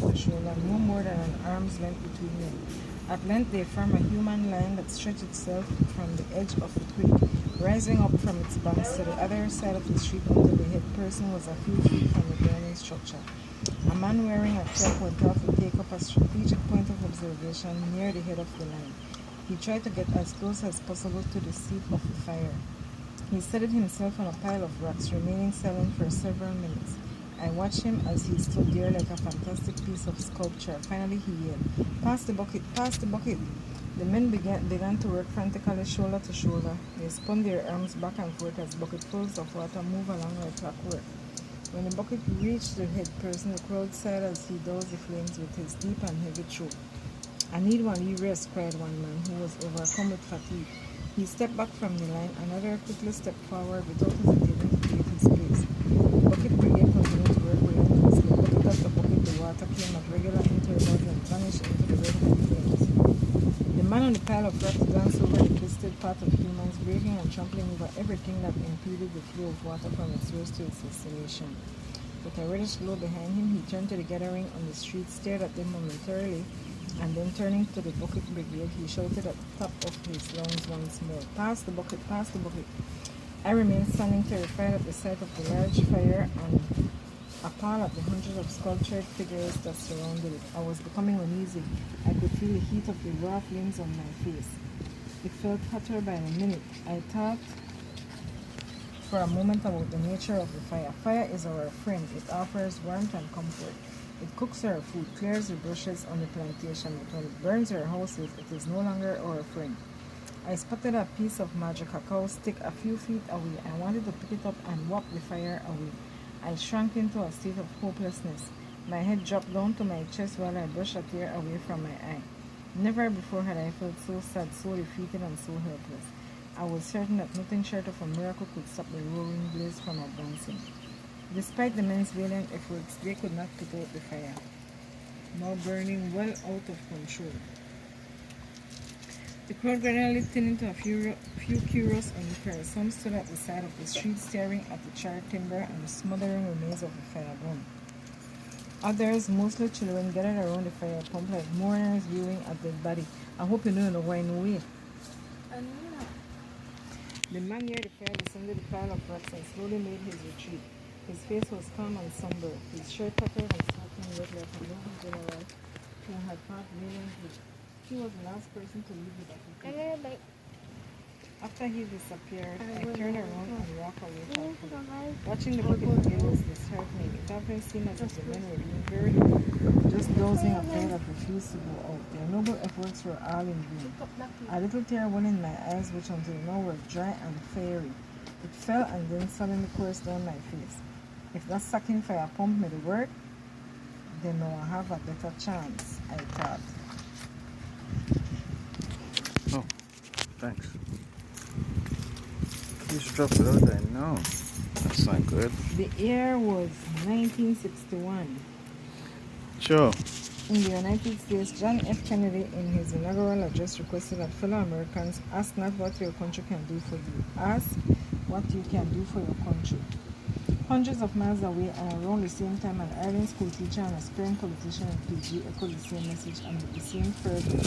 to shoulder, no more than an arm's length between them. At length they form a human line that stretched itself from the edge of the creek, rising up from its banks to the other side of the street until the head person was a few feet from the burning structure. A man wearing a cap went off to take up a strategic point of observation near the head of the line. He tried to get as close as possible to the seat of the fire. He steadied himself on a pile of rocks, remaining silent for several minutes. I watched him as he stood there like a fantastic piece of sculpture. Finally he yelled, "Pass the bucket, pass the bucket." The men began to work frantically shoulder to shoulder. They spun their arms back and forth as bucketfuls of water moved along like clockwork. When the bucket reached the head person, the crowd sighed as he doused the flames with his deep and heavy throat. "I need one rest," cried one man who was overcome with fatigue. He stepped back from the line. Another quickly stepped forward without hesitating to take his place. The bucket brigade continued to work relentlessly. Bucket after bucket, the water came at regular intervals and vanished into the red hot flames. The man on the pile of rocks glanced over the twisted path of humans, breaking and trampling over everything that impeded the flow of water from its source to its destination. With a reddish glow behind him, he turned to the gathering on the street, stared at them momentarily, and then turning to the bucket brigade, he shouted at the top of his lungs once more, "Pass the bucket, pass the bucket." I remained standing terrified at the sight of the large fire and appalled at the hundreds of sculptured figures that surrounded it. I was becoming uneasy. I could feel the heat of the raw flames on my face. It felt hotter by the minute. I thought for a moment about the nature of the fire. Fire is our friend. It offers warmth and comfort. It cooks our food, clears the bushes on the plantation, but when it burns our houses, it is no longer our friend. I spotted a piece of magic cacao stick a few feet away. I wanted to pick it up and whop the fire away. I shrank into a state of hopelessness. My head dropped down to my chest while I brushed a tear away from my eye. Never before had I felt so sad, so defeated, and so helpless. I was certain that nothing short of a miracle could stop the roaring blaze from advancing. Despite the men's valiant efforts, they could not put out the fire, now burning well out of control. The crowd gradually thinned into a few curious onlookers. Some stood at the side of the street, staring at the charred timber and the smothering remains of the fire burn. Others, mostly children, gathered around the fire pump like mourners viewing a dead body. I hope you know why no way. The man near the fire descended the pile of rocks and slowly made his retreat. His face was calm and somber, his shirt tattered and soaking wet like a noble general who had fought valiantly. He was the last person to leave the battlefield. After he disappeared, I turned around and walked away from him. Watching the bucket brigade was disheartening. It often seemed as if the men were doing very little, just dozing a fire that refused to go out. Their noble efforts were all in vain. A little tear welled in my eyes, which until now were dry and fiery. It fell and then suddenly coursed down my face. If that sucking fire pump made it work, then now I have a better chance, I thought. Oh, thanks. You should drop it out there now. That's not good. The year was 1961. Sure. In the United States, John F. Kennedy, in his inaugural address, requested that fellow Americans ask not what your country can do for you, ask what you can do for your country. Hundreds of miles away and around the same time, an ardent school teacher and aspiring politician in PG echoed the same message and with the same fervor.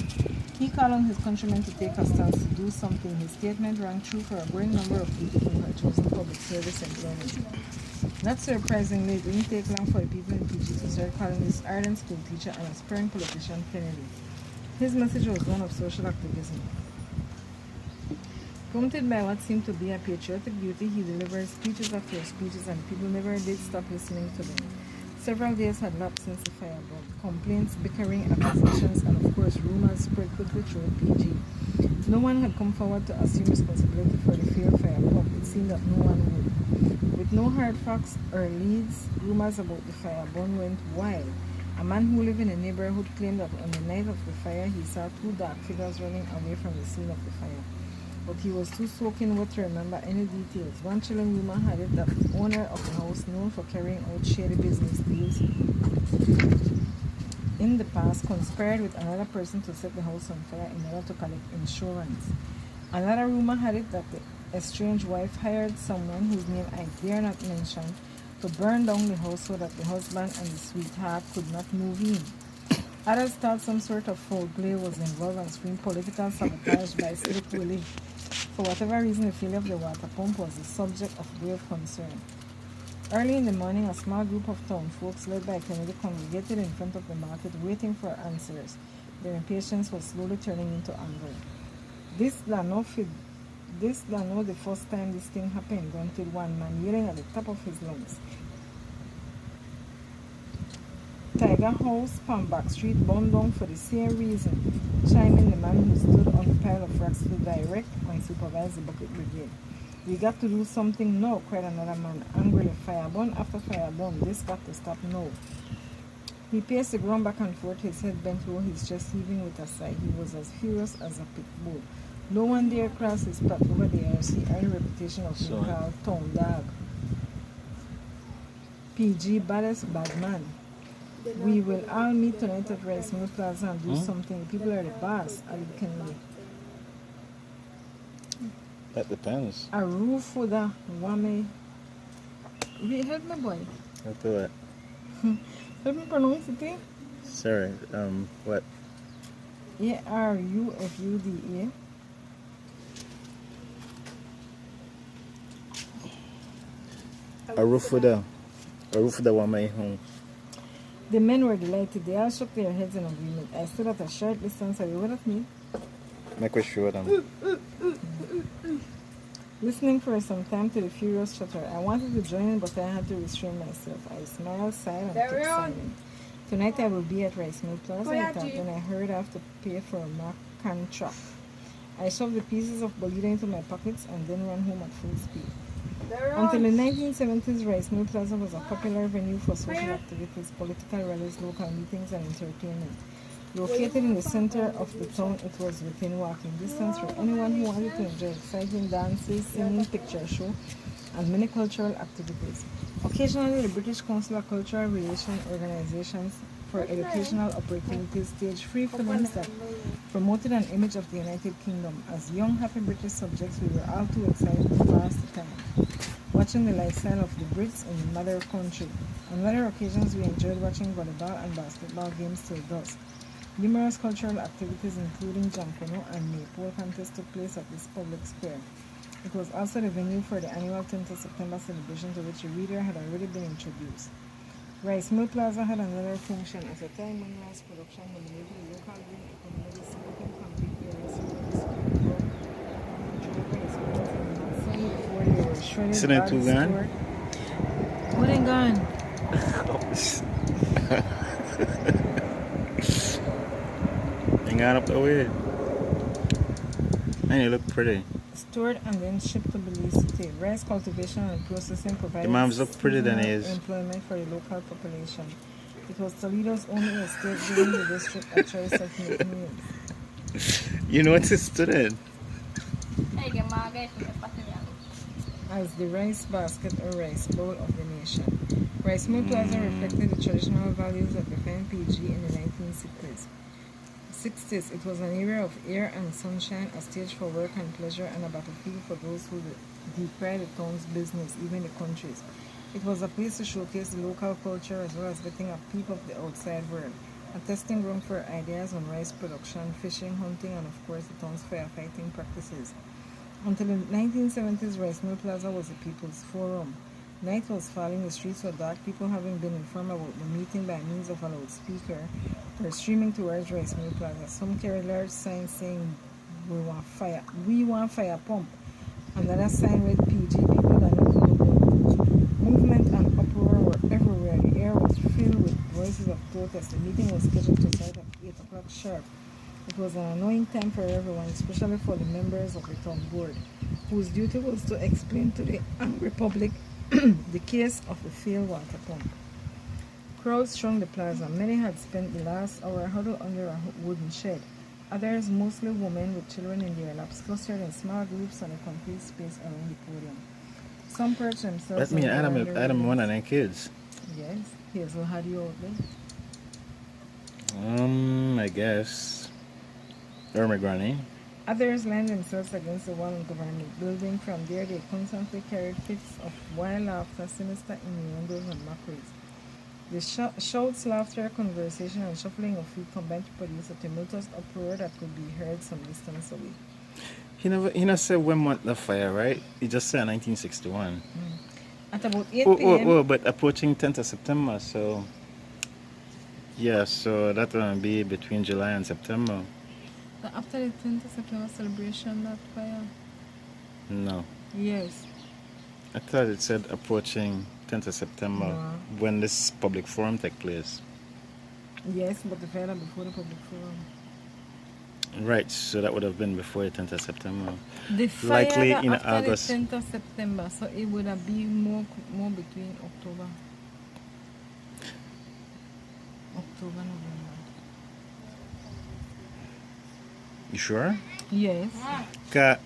He called on his countrymen to take a stance to do something. His statement rang true for a growing number of people who had chosen public service employment. Not surprisingly, it didn't take long for the people in PG to start calling this ardent school teacher and aspiring politician Kennedy. His message was one of social activism. Prompted by what seemed to be a patriotic duty, he delivered speeches after speeches, and people never did stop listening to them. Several days had lapsed since the fire burned. Complaints, bickering, accusations, and of course rumors spread quickly through PG. No one had come forward to assume responsibility for the failed fire pump. It seemed that no one would. With no hard facts or leads, rumors about the fire burn went wild. A man who lived in the neighborhood claimed that on the night of the fire, he saw two dark figures running away from the scene of the fire. But he was too soaking wet to remember any details. One chilling rumor had it that the owner of the house, known for carrying out shady business deals in the past, conspired with another person to set the house on fire in order to collect insurance. Another rumor had it that the estranged wife hired someone whose name I dare not mention to burn down the house so that the husband and the sweetheart could not move in. Others thought some sort of foul play was involved and screamed political sabotage by Slick Willie. For whatever reason, the failure of the water pump was the subject of grave concern. Early in the morning, a small group of town folks led by Kennedy congregated in front of the market waiting for answers. Their impatience was slowly turning into anger. This not the first time this thing happened, until one man yelling at the top of his lungs. Tiger House, Palmback Street, burned down for the same reason, chiming the man who stood on the pile of rocks to direct and supervise the bucket brigade. We got to do something now, cried another man, angrily. Fireburn after fireburn, this got to stop now. He paced the ground back and forth, his head bent low, his chest heaving with a sigh. He was as furious as a pit bull. No one dare cross his path over the RC, earned reputation of being called town dog. PG, baddest bad man. We will all meet tonight at Rice Mill Plaza and do something. People are the boss, added Kennedy. That depends. A roof with a wame. Help me, boy. I'll do it. Help me pronounce it, eh? Sorry, what? Arufuda. Arufuda wame home. The men were delighted. They all shook their heads in agreement. I stood at a short distance away. What of me? Make sure them. Listening for some time to the furious chatter. I wanted to join in, but I had to restrain myself. I smiled, sighed, and kept silent. Tonight I will be at Rice Mill Plaza, I thought, when I heard I have to pay for a Macan truck. I shoved the pieces of bolida into my pockets and then ran home at full speed. Until the 1970s, Rice Mill Plaza was a popular venue for social activities, political rallies, local meetings, and entertainment. Located in the center of the town, it was within walking distance for anyone who wanted to enjoy exciting dances, singing, picture show, and many cultural activities. Occasionally, the British Council of Cultural Relations organizations for educational opportunities staged free films that promoted an image of the United Kingdom. As young, happy British subjects, we were all too excited to pass the time, watching the lifestyle of the Brits in the mother country. On other occasions, we enjoyed watching volleyball and basketball games till dusk. Numerous cultural activities, including Jankano and Maypole contests, took place at this public square. It was also the venue for the annual 10th of September celebration, to which the reader had already been introduced. Rice Mill Plaza had another function at a time when rice production dominated the local green economy. The smoking concrete areas before they were shredded. Sat1Aug2015. What ain't gone? Hang on up the way. And you look pretty. Stored and then shipped to Belize City. Rice cultivation and processing provided The moms look pretty than he is. employment for the local population. It was Toledo's only estate, giving the district a choice of making meals. You know what is student? As the rice basket or rice bowl of the nation. Rice Mill Plaza reflected the traditional values that defined PG in the 1960s. It was an era of air and sunshine, a stage for work and pleasure, and a battlefield for those who decried the town's business, even the country's. It was a place to showcase the local culture as well as getting a peep of the outside world, a testing ground for ideas on rice production, fishing, hunting, and of course the town's firefighting practices. Until the 1970s, Rice Mill Plaza was a people's forum. Night was falling, the streets were dark, people having been informed about the meeting by means of a loudspeaker were streaming towards Rice Mill Plaza. Some carried large signs saying, we want fire pump. Another sign read PG, people that know. Movement and uproar were everywhere. The air was filled with voices of protest. The meeting was scheduled to start at 8 o'clock sharp. It was an annoying time for everyone, especially for the members of the town board, whose duty was to explain to the angry public the case of the failed water pump. Crowds thronged the plaza. Many had spent the last hour huddled under a wooden shed. Others, mostly women with children in their laps, clustered in small groups on a concrete space around the podium. Some perched themselves. That means Adam one of their kids. Yes, Hazel had you out there. I guess. Or my granny. Others lined themselves against the wall and government building. From there, they constantly carried fits of wild laughter, sinister innuendos, and mockeries. The shouts, laughter, conversation, and shuffling of feet combined to produce a tumultuous uproar that could be heard some distance away. He never said when month the fire, right? He just said 1961. At about 8 p.m. Oh, but approaching 10th of September, so yeah, so that will be between July and September. After the 10th of September celebration, that fire? No. Yes. I thought it said approaching 10th of September when this public forum take place. Yes, but the fire before the public forum. Right, so that would have been before the 10th of September. The fire likely in after August. the 10th of September, so it would have been more between October, November. You sure? Yes. Because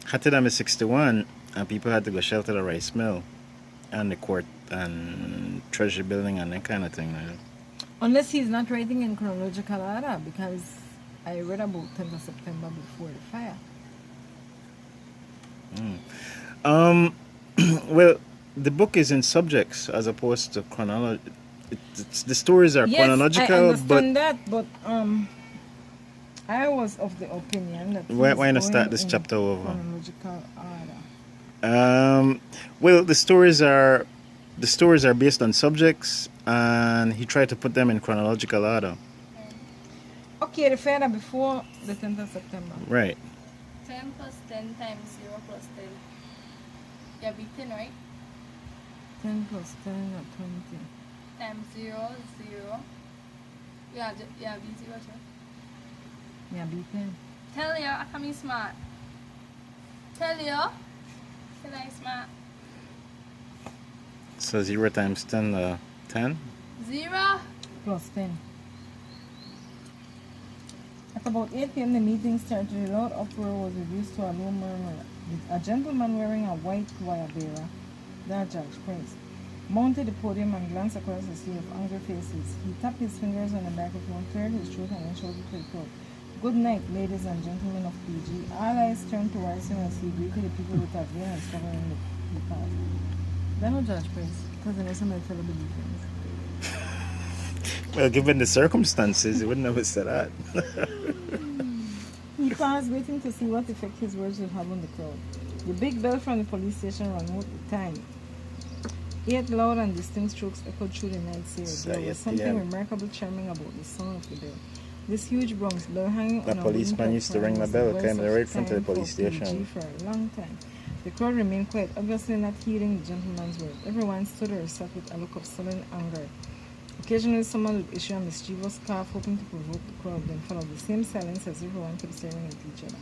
Hattidam is 61 and people had to go shelter the rice mill and the court and treasury building and that kind of thing. Right? Unless he's not writing in chronological order, because I read about 10th of September before the fire. Well, the book is in subjects as opposed to chronology. The stories are chronological, I understand that, but I was of the opinion that why not start this chapter over? Chronological order. Well, the stories are based on subjects, and he tried to put them in chronological order. Okay, the fire before the 10th of September. Right. 10 plus 10 times 0 plus 10. Yeah, be 10, right? 10 plus 10 or 20. Times 0, 0. Yeah, be 0 too. Yeah, be 10. Tell you, I can be smart. Tell you, can I smart? So 0 times 10, 10? 0 plus 10. At about 8 p.m. the meeting started. A loud uproar was reduced to a low murmur. A gentleman wearing a white wire bearer, that Judge Prince, mounted the podium and glanced across the sea of angry faces. He tapped his fingers on the microphone, cleared his throat, and then shouted to the crowd, "Good night, ladies and gentlemen of PG." All eyes turned towards him as he greeted the people with a veil and covering the path. That no Judge Prince, because I know some of my fellow believers. Well, given the circumstances, he wouldn't have said that. He paused, waiting to see what effect his words would have on the crowd. The big bell from the police station rang out the time. 8 loud and distinct strokes echoed through the night air. There was something remarkably charming about the sound of the bell. This huge bronze bell hanging on a policeman used to ring the bell, came right in front of the police station. For a long time. The crowd remained quiet, obviously not hearing the gentleman's words. Everyone stood or sat with a look of sullen anger. Occasionally someone would issue a mischievous cough, hoping to provoke the crowd, then followed the same silence as everyone kept staring at each other.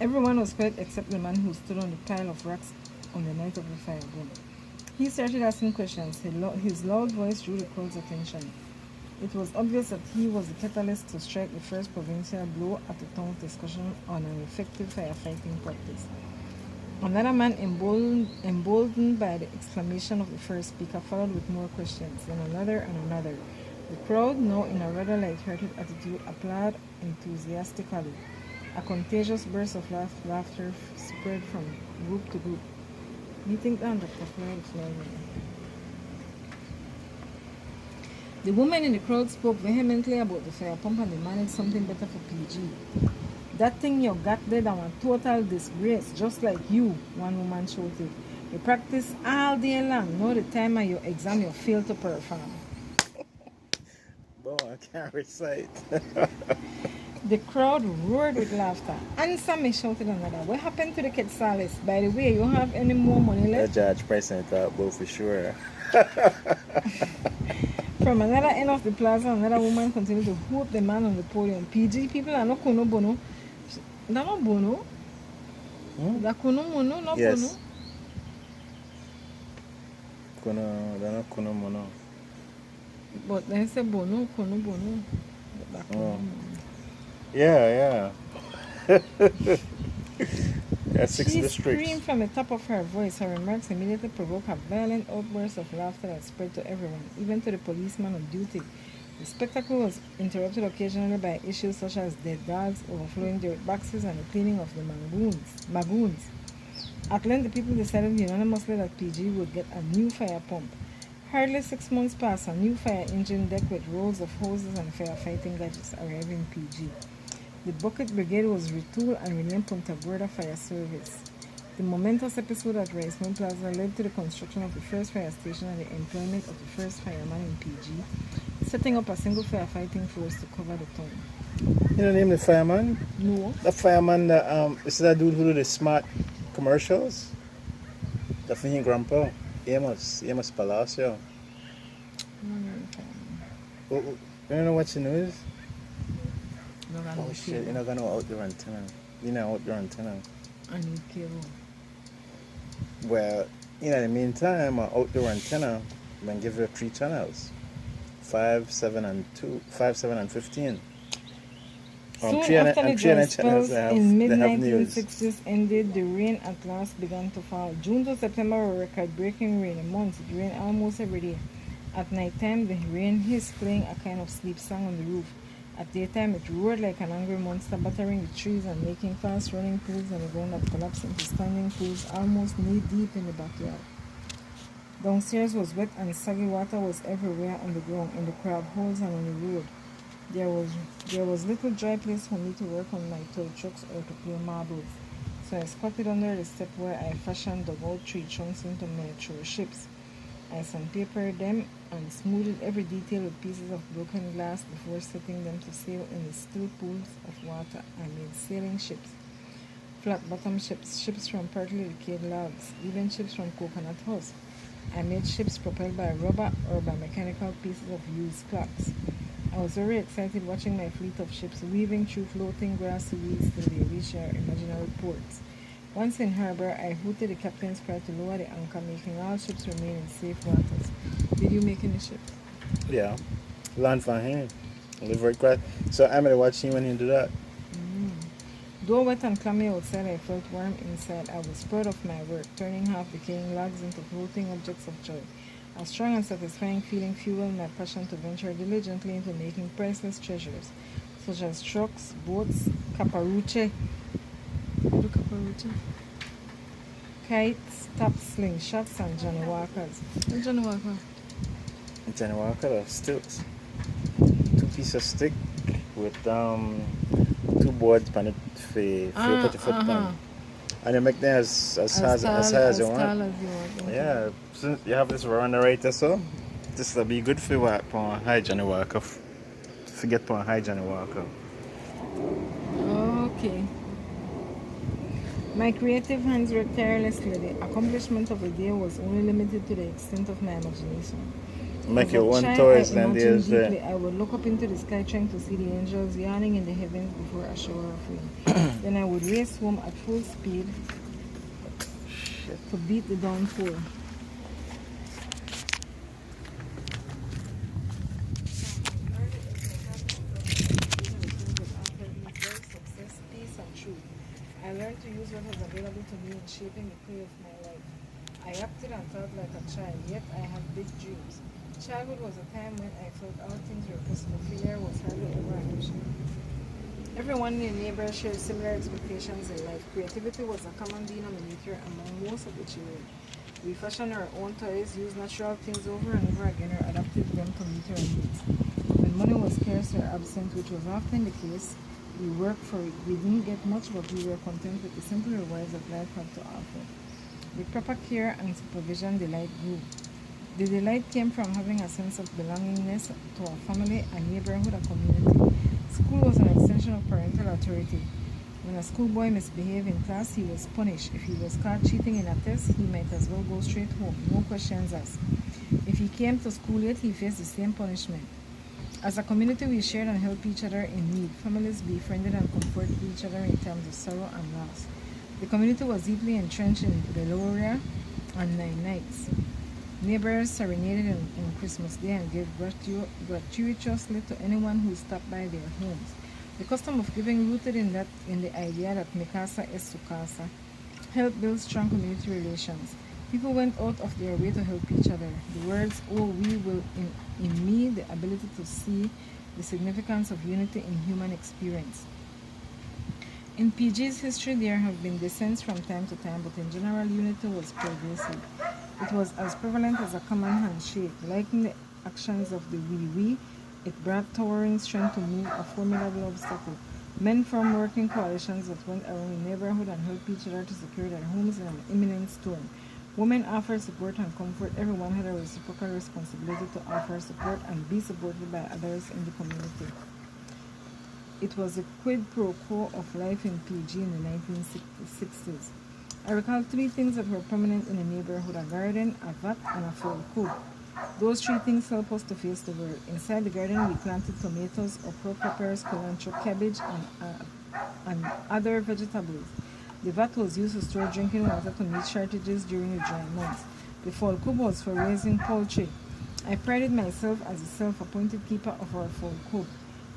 Everyone was quiet except the man who stood on the pile of rocks on the night of the fire. He started asking questions. His loud voice drew the crowd's attention. It was obvious that he was the catalyst to strike the first provincial blow at the town's discussion on an effective firefighting practice. Another man, emboldened by the exclamation of the first speaker, followed with more questions, then another and another. The crowd, now in a rather light-hearted attitude, applauded enthusiastically. A contagious burst of laughter spread from group to group. Meeting down Dr. Floyd. The woman in the crowd spoke vehemently about the fire pump and demanded something better for PG. "That thing you got there, that one total disgrace, just like you," one woman shouted. "You practice all day long. Now the time of your exam you fail to perform." Boy, I can't recite. The crowd roared with laughter. "Answer me," shouted another. "What happened to the Quetzales? By the way, you have any more money left?" Judge Price and that both for sure. From another end of the plaza, another woman continued to whoop the man on the podium. "PG people are not kono bono." They're not bono. They're kono mono, not yes. bono. They're not kono mono. But they say bono, kono bono. But they're kono mono. Yeah. Yeah, 6 She districts. screamed from the top of her voice. Her remarks immediately provoked a violent outburst of laughter that spread to everyone, even to the policeman on duty, The spectacle was interrupted occasionally by issues such as dead dogs, overflowing dirt boxes, and the cleaning of the magoons. At length, the people decided unanimously that PG would get a new fire pump. Hardly 6 months passed, a new fire engine decked with rolls of hoses and firefighting gadgets arrived in PG. The bucket brigade was retooled and renamed Punta Gorda Fire Service. The momentous episode at Rice Mill Plaza led to the construction of the first fire station and the employment of the first fireman in PG, setting up a single firefighting force to cover the town. You know the name of the fireman? No. The fireman that is that dude who do the smart commercials? The for his grandpa. Amos Palacio. You don't know what she knows? Oh shit, you're not gonna know outdoor antenna. You know outdoor antenna. I need cable. Well, in the meantime, an outdoor antenna can give you 3 channels. 5, 7 and 15. Soon after the dry spells in mid-1960s ended, the rain at last began to fall. June to September were record-breaking rain. In months, it rained almost every day. At night time, the rain hissed, playing a kind of sleep song on the roof. At daytime, it roared like an angry monster, battering the trees and making fast-running pools on the ground that collapsed into standing pools almost knee-deep in the backyard. Downstairs was wet and soggy water was everywhere on the ground, in the crab holes and on the road. There was little dry place for me to work on my toy trucks or to play marbles. So I squatted under the step where I fashioned dugout tree trunks into miniature ships. I sandpapered them and smoothed every detail with pieces of broken glass before setting them to sail in the still pools of water. I made sailing ships, flat-bottom ships, ships from partly decayed logs, even ships from coconut hulls. I made ships propelled by rubber or by mechanical pieces of used clocks. I was very excited watching my fleet of ships weaving through floating grassy weeds till they reached our imaginary ports. Once in harbor, I hooted the captain's cry to lower the anchor, making all ships remain in safe waters. Did you make any ships? Yeah. Land for him. Live very quiet. So I'm gonna watch him when he do that. Though wet and clammy outside, I felt warm inside. I was proud of my work, turning half decaying logs into floating objects of joy. A strong and satisfying feeling fueled my passion to venture diligently into making priceless treasures, such as trucks, boats, caparuche, kites, top slingshots, and Johnny Walkers. What's Johnny Walker? Johnny Walker are stilts. 2 pieces of stick with 2 boards on it for you put your foot on. And you make them as high as you want. Yeah, so you have this around the right so this will be good for walk on high Johnny Walker. Forget on high Johnny Walker. Okay. My creative hands worked tirelessly. The accomplishment of the day was only limited to the extent of my imagination. Make your own toys and there's I would look up into the sky trying to see the angels yawning in the heavens before a shower of rain. Then I would race home at full speed to beat the downpour. I learned to use what was available to me in shaping the play of my life. I acted and thought like a child, yet I had big dreams. Childhood was a time when I felt all things were possible. Failure was hardly ever an option. Everyone in the neighborhood shared similar expectations in life. Creativity was a common denominator among most of the children. We fashioned our own toys, used natural things over and over again, or adapted them to meet our needs. When money was scarce or absent, which was often the case, we worked for it. We didn't get much, but we were content with the simple rewards that life had to offer. With proper care and supervision, delight grew. The delight came from having a sense of belongingness to a family, a neighborhood, a community. School was an extension of parental authority. When a schoolboy misbehaved in class, he was punished. If he was caught cheating in a test, he might as well go straight home, no questions asked. If he came to school late, he faced the same punishment. As a community, we shared and helped each other in need. Families befriended and comforted each other in times of sorrow and loss. The community was deeply entrenched in Belloria and Nine Nights. Neighbors serenaded on Christmas Day and gave gratuitously to anyone who stopped by their homes. The custom of giving rooted in the idea that mi casa es su casa helped build strong community relations. People went out of their way to help each other. The words, "Oh, we will," in me, the ability to see the significance of unity in human experience. In PG's history, there have been dissents from time to time, but in general, unity was pervasive. It was as prevalent as a common handshake. Liking the actions of the wee, it brought towering strength to move a formidable obstacle. Men formed working coalitions that went around the neighborhood and helped each other to secure their homes in an imminent storm. Women offered support and comfort. Everyone had a reciprocal responsibility to offer support and be supported by others in the community. It was a quid pro quo of life in PG in the 1960s. I recall three things that were prominent in the neighborhood: a garden, a vat, and a full coop. Those three things help us to face the world. Inside the garden, we planted tomatoes, okra, peppers, cilantro, cabbage, and other vegetables. The vat was used to store drinking water to meet shortages during the dry months. The fall coop was for raising poultry. I prided myself as a self-appointed keeper of our fall coop,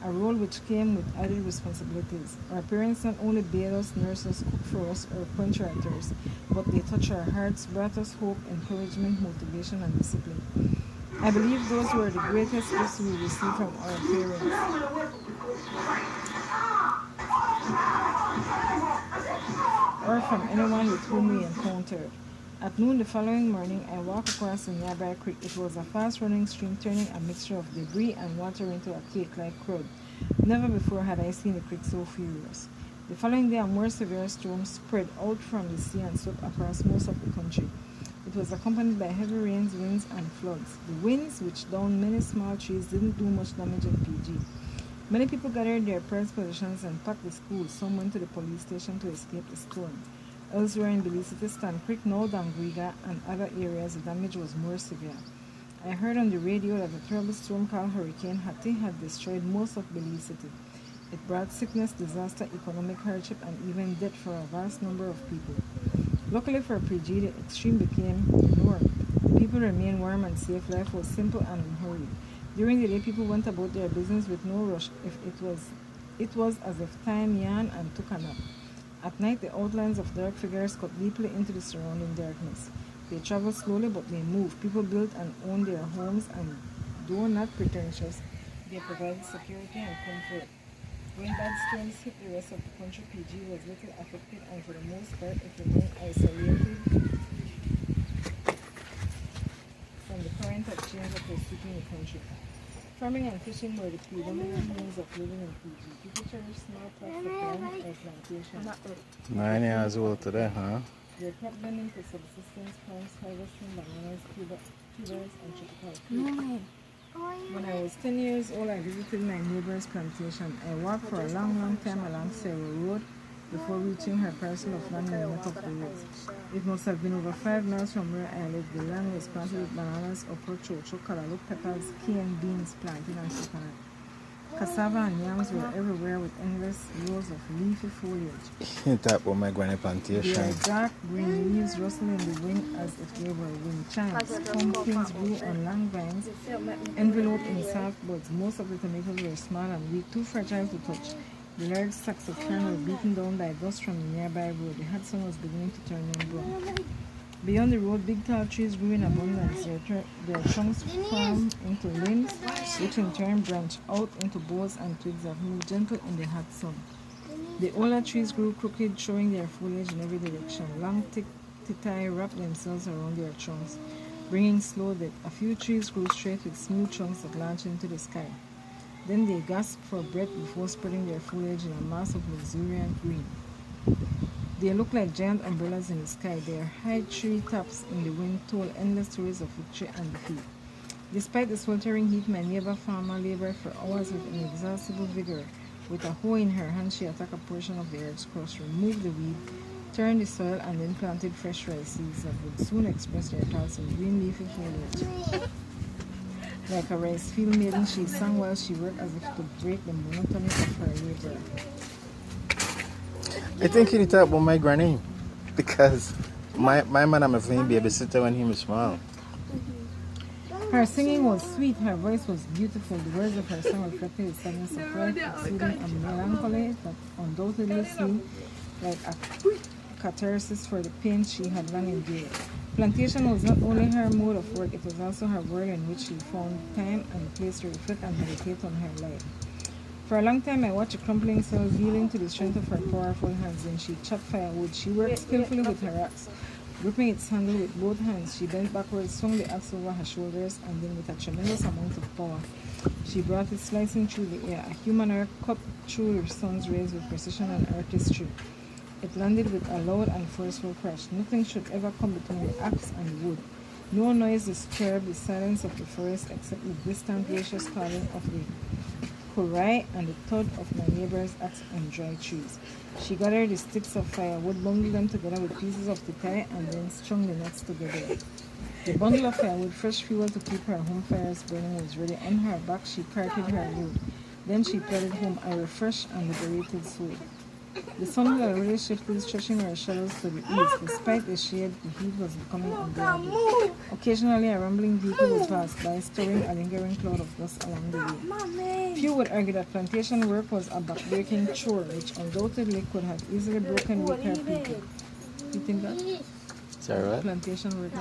a role which came with added responsibilities. Our parents not only bathed us, nursed us, cooked for us, or quenched our thirst, but they touched our hearts, brought us hope, encouragement, motivation, and discipline. I believe those were the greatest gifts we received from our parents, or from anyone with whom we encountered. At noon the following morning, I walked across the nearby creek. It was a fast-running stream, turning a mixture of debris and water into a cake-like crowd. Never before had I seen the creek so furious. The following day, a more severe storm spread out from the sea and swept across most of the country. It was accompanied by heavy rains, winds, and floods. The winds, which downed many small trees, didn't do much damage in PG. Many people gathered their prized possessions and packed the schools. Some went to the police station to escape the storm. Elsewhere in Belize, Stan Creek, now Dangriga, and other areas, the damage was more severe. I heard on the radio that a terrible storm called Hurricane Hattie had destroyed most of Belize City. It brought sickness, disaster, economic hardship, and even death for a vast number of people. Luckily for PG, the extreme became the norm. People remained warm and safe. Life was simple and unhurried. During the day, people went about their business with no rush. It was as if time yawned and took a nap. At night, the outlines of dark figures cut deeply into the surrounding darkness. They traveled slowly, but they moved. People built and owned their homes, and though not pretentious, they provided security and comfort. When bad storms hit the rest of the country, PG was little affected, and for the most part, it remained isolated from the current of change that was sweeping the country. Farming and fishing were the predominant means of living in PG. People cherished small plots of land or plantations. 9 years old today, huh? They kept them for subsistence, farms, harvesting bananas, tubers, and tropical fruit. When I was 10 years old, I visited my neighbor's plantation. I walked for a long time along Sarah Road before reaching her parcel of land in the neck of the woods. It must have been over 5 miles from where I lived. The land was planted with bananas, okra, chocho, callaloo, peppers, cane, beans, plantain, and coconut. Cassava and yams were everywhere with endless rows of leafy foliage. You talk about my granny plantation. Their dark green leaves rustled in the wind as if they were wind chimes. Pumpkins grew on long vines, enveloped in soft buds. Most of the tomatoes were small and weak, too fragile to touch. The large sacks of corn were beaten down by dust from the nearby road. The hot sun was beginning to turn them brown. Beyond the road, big tall trees grew in abundance. Their trunks formed into limbs, which in turn branched out into boughs and twigs that moved gentle in the hot sun. The older trees grew crooked, showing their foliage in every direction. Long, thick titae wrapped themselves around their trunks, bringing slow death. A few trees grew straight with smooth trunks that launched into the sky. Then they gasped for breath before spreading their foliage in a mass of luxuriant green. They looked like giant umbrellas in the sky. Their high tree tops in the wind told endless stories of victory and defeat. Despite the sweltering heat, my neighbor farmer labored for hours with inexhaustible vigor. With a hoe in her hand, she attacked a portion of the earth's crust, removed the weed, turned the soil, and then planted fresh rice seeds that would soon express their thoughts in green leafy foliage. Like a rice field maiden, she sang while she worked as if to break the monotony of her labor. I think you need to talk about my granny, because my man I'm a babysitter when he was small. Her singing was sweet, her voice was beautiful. The words of her song reflected the sadness of life, exuding a melancholy that undoubtedly seemed like a catharsis for the pain she had long endured. Plantation was not only her mode of work, it was also her world in which she found time and place to reflect and meditate on her life. For a long time, I watched a crumpling cell yielding to the strength of her powerful hands. When she chopped firewood, she worked skillfully with her axe. Gripping its handle with both hands, she bent backwards, swung the axe over her shoulders, and then with a tremendous amount of power, she brought it slicing through the air. A human arc cut through the sun's rays with precision and artistry. It landed with a loud and forceful crash. Nothing should ever come between the axe and the wood. No noise disturbed the silence of the forest except the distant gracious calling of the cry and the thud of my neighbor's axe on dry trees. She gathered the sticks of firewood, bundled them together with pieces of the tie, and then strung the knots together. The bundle of firewood, fresh fuel to keep her home fires burning, was ready. On her back, she carted her load. Then she plodded home, a refreshed and liberated soul. The sun had already shifted, stretching her shadows to the east. Despite the shade, the heat was becoming unbearable. Occasionally, a rumbling vehicle would pass by, stirring a lingering cloud of dust along the way. Few would argue that plantation work was a backbreaking chore, which undoubtedly could have easily broken weaker people. You think that? Sorry, what? Plantation work is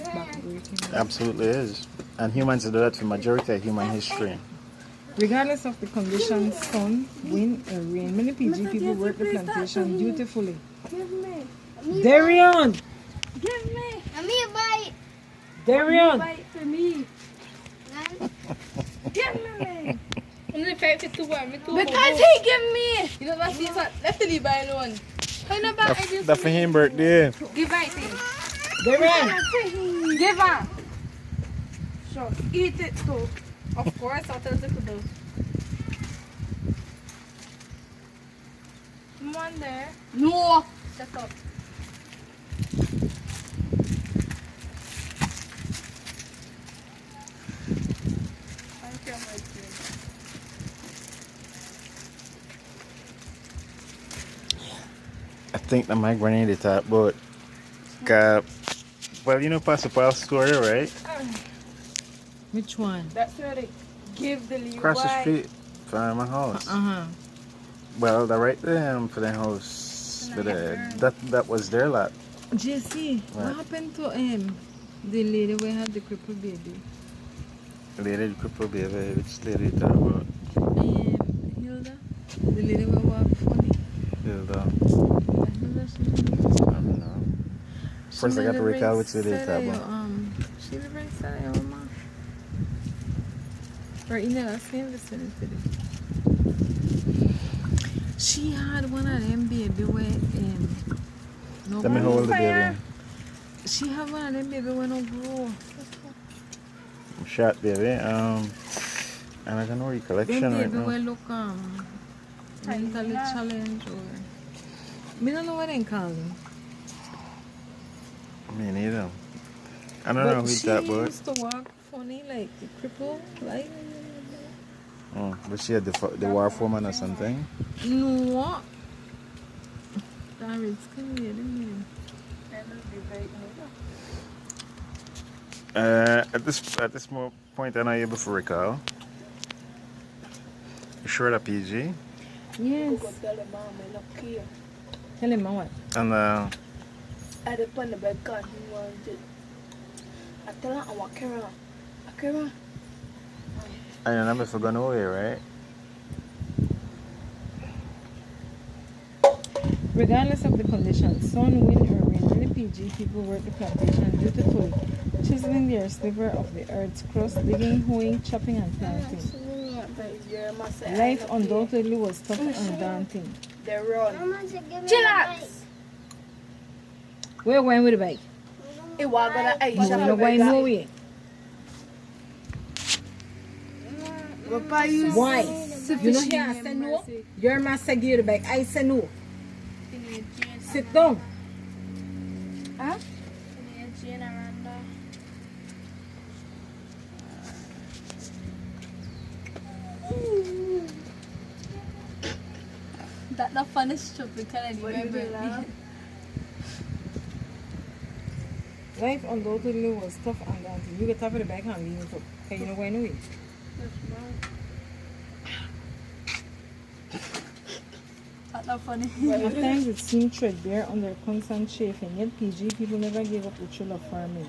backbreaking. Absolutely is. And humans do that for majority of human history. Regardless of the conditions, sun, wind, or rain, many PG people work the plantation dutifully. Give me. Derrion! Give me. Give me a bite. Derrion! Bite for me. Give me. I'm going to fight for 2 1. Because he give me. You know what? He's not. Let the leave alone. That's for him birthday. Give bite to him. Derrion! Give her. Sure. Eat it too. Of course, I'll tell you to do. Come on there. No! Shut up. I think that my granny did that, but well, you know Pastor Paul's story, right? Which one? That's where they give the Levi. Across the street from my house. Well, they're right there for the house. That was their lot. JC, what happened to the lady who had the crippled baby? The lady, the crippled baby, which lady you talk about? Hilda? The lady who walked funny? Hilda. Hilda, I don't know. First I got to recall which lady you talk about. She lives right side of your mom. Or in the same vicinity. She had one of them baby where no. Tell me how old the baby. She had one of them baby when no grow. Shot baby. And I don't know recollection them right baby now. will look mentally challenged or me don't know what they call them. Me neither. I don't know who that She was. used to walk funny like the cripple like. Oh, but she had the war foreman or something. No. That is good. At this point, I'm not able to recall. You sure that PG? Yes. Tell him what? And I had put on the bed because he wanted. I tell him I want Kara. I remember if we're going away, right? Regardless of the conditions, sun, wind, or rain, many PG people work the plantation dutifully, chiseling their sliver of the earth's crust, digging, hoeing, chopping, and planting. Life undoubtedly was tough and daunting. Chillax! Where going with the bike? It was gonna No, no going nowhere. Why? You know here I say no? Your man said give you the bike. I say no. Sit down. Huh? That's the funniest joke because I remember. Life undoubtedly was tough and daunting. You get top of the bike and lean it up. Okay, you know going nowhere? not funny. At times it seemed threadbare under constant chafing, yet PG people never gave up the thrill of farming.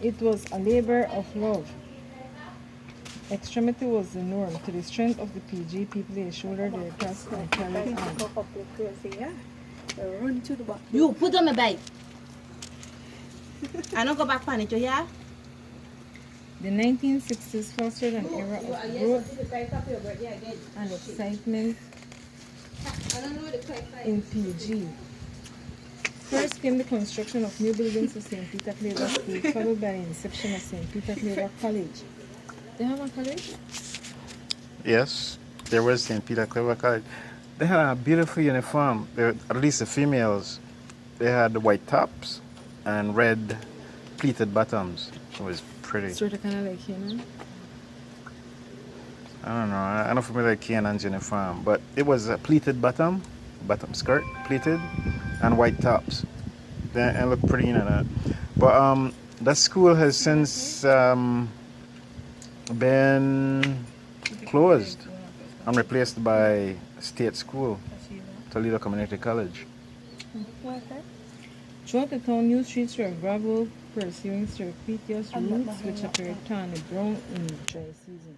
It was a labor of love. Extremity was the norm. To the strength of the PG people, they shouldered their task and carried on. Run to the back. You put on my bike. I don't go back on it, you hear? The 1960s fostered an era of growth and excitement in PG. First came the construction of new buildings for St. Peter Claver School, followed by the inception of St. Peter Claver College. They have a college? Yes, there was St. Peter Claver College. They had a beautiful uniform. At least the females. They had the white tops and red pleated bottoms. It was pretty. Sort of kind of like Canaan? I don't know. I'm not familiar with Canaan's uniform, but it was a pleated bottom skirt, pleated, and white tops. Then it looked pretty, that. But that school has since been closed and replaced by State School, Toledo Community College. Throughout the town, new streets were gravel, pursuing circuitous routes which appeared tan and brown in dry season.